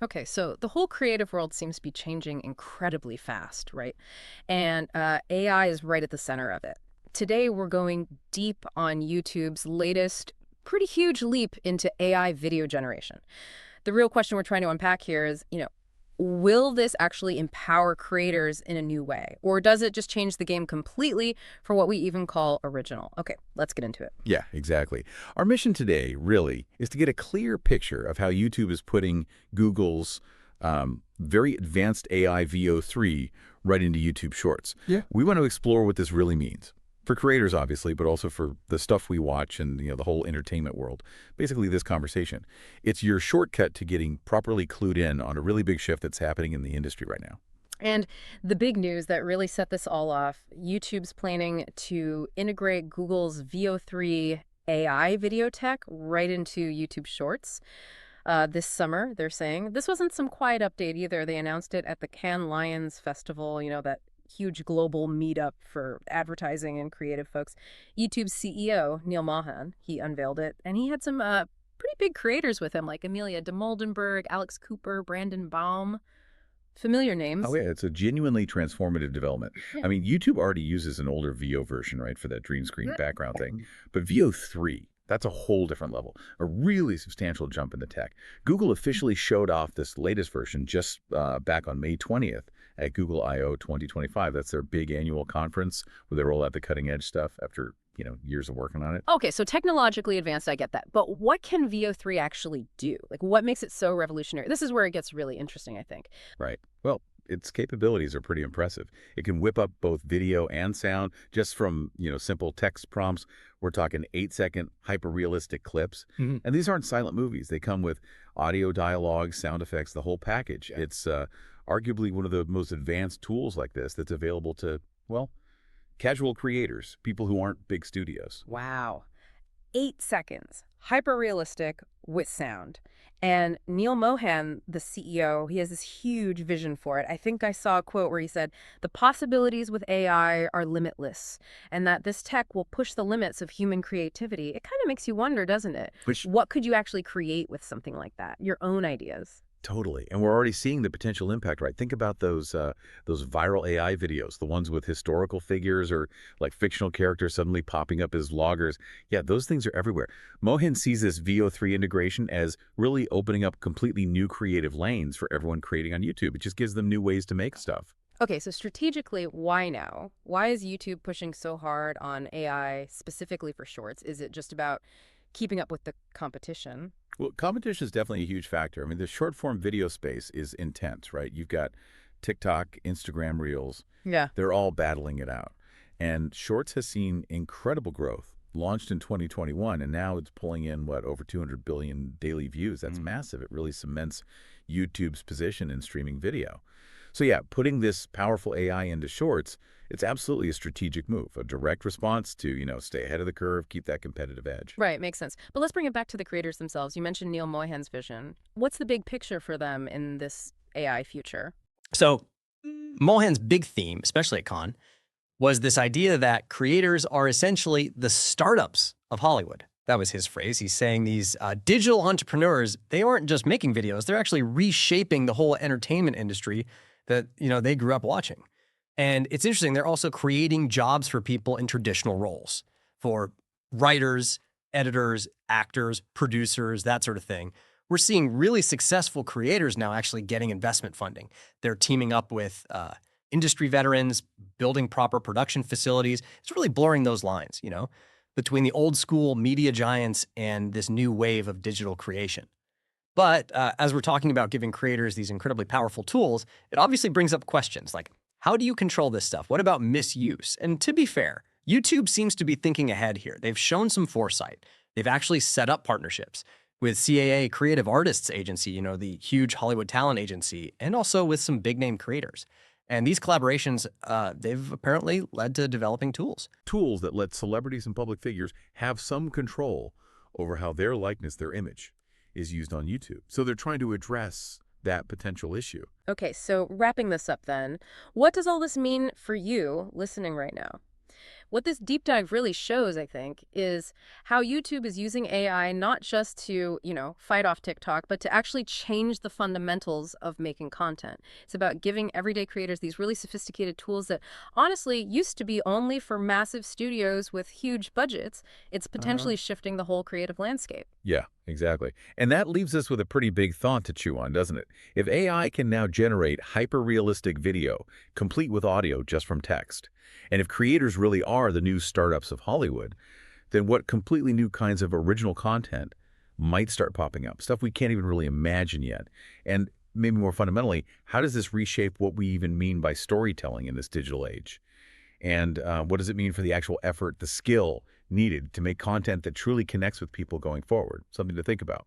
Okay, so the whole creative world seems to be changing incredibly fast, right? And AI is right at the center of it. Today, we're going deep on YouTube's latest, pretty huge leap into AI video generation. The real question we're trying to unpack here is, will this actually empower creators in a new way? Or does it just change the game completely for what we even call original? Okay, let's get into it. Yeah, exactly. Our mission today really is to get a clear picture of how YouTube is putting Google's very advanced AI VO3 right into YouTube Shorts. Yeah. We want to explore what this really means for creators, obviously, but also for the stuff we watch and the whole entertainment world. Basically, this conversation, it's your shortcut to getting properly clued in on a really big shift that's happening in the industry right now. And the big news that really set this all off, YouTube's planning to integrate Google's VO3 AI video tech right into YouTube Shorts this summer, they're saying. This wasn't some quiet update either. They announced it at the Cannes Lions Festival, that huge global meetup for advertising and creative folks. YouTube's CEO, Neil Mohan, he unveiled it, and he had some pretty big creators with him, like Amelia de Moldenberg, Alex Cooper, Brandon Baum. Familiar Oh, names. yeah, it's a genuinely transformative development. Yeah. I mean, YouTube already uses an older VO version, right, for that green screen background thing. But VO3, that's a whole different level, a really substantial jump in the tech. Google officially showed off this latest version just back on May 20th at Google I/O 2025. That's their big annual conference where they roll out the cutting edge stuff after, years of working on it. Okay, so technologically advanced, I get that. But what can VO3 actually do? Like, what makes it so revolutionary? This is where it gets really interesting, I think. Right. Well, its capabilities are pretty impressive. It can whip up both video and sound just from, simple text prompts. We're talking 8-second hyper-realistic clips. Mhm. And these aren't silent movies. They come with audio dialogue, sound effects, the whole package. It's arguably one of the most advanced tools like this that's available to, well, casual creators, people who aren't big studios. Wow. 8 seconds, hyper realistic with sound. And Neil Mohan, the CEO, he has this huge vision for it. I think I saw a quote where he said, the possibilities with AI are limitless, and that this tech will push the limits of human creativity. It kind of makes you wonder, doesn't it? Which What could you actually create with something like that? Your own ideas. Totally. And we're already seeing the potential impact, right? Think about those viral AI videos, the ones with historical figures or like fictional characters suddenly popping up as vloggers. Yeah, those things are everywhere. Mohan sees this VO3 integration as really opening up completely new creative lanes for everyone creating on YouTube. It just gives them new ways to make stuff. Okay, so strategically, why now? Why is YouTube pushing so hard on AI specifically for shorts? Is it just about keeping up with the competition? Well, competition is definitely a huge factor. I mean, the short form video space is intense, right? You've got TikTok, Instagram Reels. Yeah. They're all battling it out. And Shorts has seen incredible growth. Launched in 2021, and now it's pulling in, over 200 billion daily views. That's massive. It really cements YouTube's position in streaming video. So yeah, putting this powerful AI into Shorts, it's absolutely a strategic move, a direct response to, stay ahead of the curve, keep that competitive edge. Right, makes sense. But let's bring it back to the creators themselves. You mentioned Neil Mohan's vision. What's the big picture for them in this AI future? So Mohan's big theme, especially at Cannes, was this idea that creators are essentially the startups of Hollywood. That was his phrase. He's saying these digital entrepreneurs, they aren't just making videos, they're actually reshaping the whole entertainment industry that, they grew up watching. And it's interesting, they're also creating jobs for people in traditional roles, for writers, editors, actors, producers, that sort of thing. We're seeing really successful creators now actually getting investment funding. They're teaming up with industry veterans, building proper production facilities. It's really blurring those lines, between the old school media giants and this new wave of digital creation. But as we're talking about giving creators these incredibly powerful tools, it obviously brings up questions like, how do you control this stuff? What about misuse? And to be fair, YouTube seems to be thinking ahead here. They've shown some foresight. They've actually set up partnerships with CAA Creative Artists Agency, the huge Hollywood talent agency, and also with some big name creators. And these collaborations, they've apparently led to developing tools. Tools that let celebrities and public figures have some control over how their likeness, their image, is used on YouTube. So they're trying to address that potential issue. Okay, so wrapping this up then, what does all this mean for you listening right now? What this deep dive really shows, I think, is how YouTube is using AI not just to, fight off TikTok, but to actually change the fundamentals of making content. It's about giving everyday creators these really sophisticated tools that honestly used to be only for massive studios with huge budgets. It's potentially shifting the whole creative landscape. Yeah, exactly. And that leaves us with a pretty big thought to chew on, doesn't it? If AI can now generate hyper-realistic video, complete with audio just from text, and if creators really are the new startups of Hollywood, then what completely new kinds of original content might start popping up? Stuff we can't even really imagine yet. And maybe more fundamentally, how does this reshape what we even mean by storytelling in this digital age? And what does it mean for the actual effort, the skill needed to make content that truly connects with people going forward? Something to think about.